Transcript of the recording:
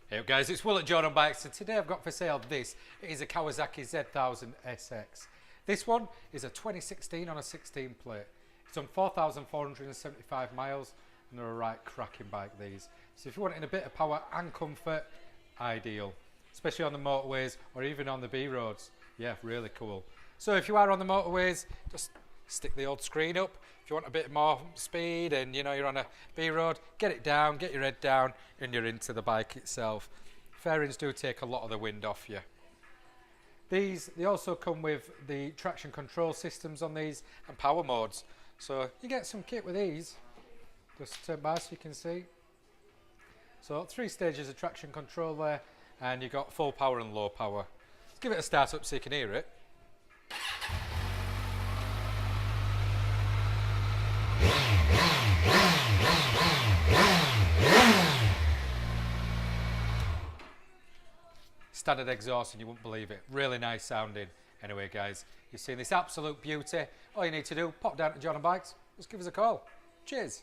Hey guys, it's Will at Jordanbikes, and today I've got for sale this. It is a Kawasaki Z1000SX. This one is a 2016 on a 16 plate. It's on 4,475 miles and they're a right cracking bike, these. So if you're wanting a bit of power and comfort, ideal. Especially on the motorways or even on the B roads. Yeah, really cool. So if you are on the motorways, just stick the old screen up. If you want a bit more speed and you're on a B road, get it down, get your head down, and you're into the bike itself. Fairings do take a lot of the wind off you. They also come with the traction control systems on these and power modes. So you get some kit with these. Just turn by so you can see. So 3 stages of traction control there, and you've got full power and low power. Let's give it a start up so you can hear it. Standard exhaust, and you wouldn't believe it. Really nice sounding. Anyway guys, you've seen this absolute beauty. All you need to do, pop down to Jordanbikes, just give us a call. Cheers.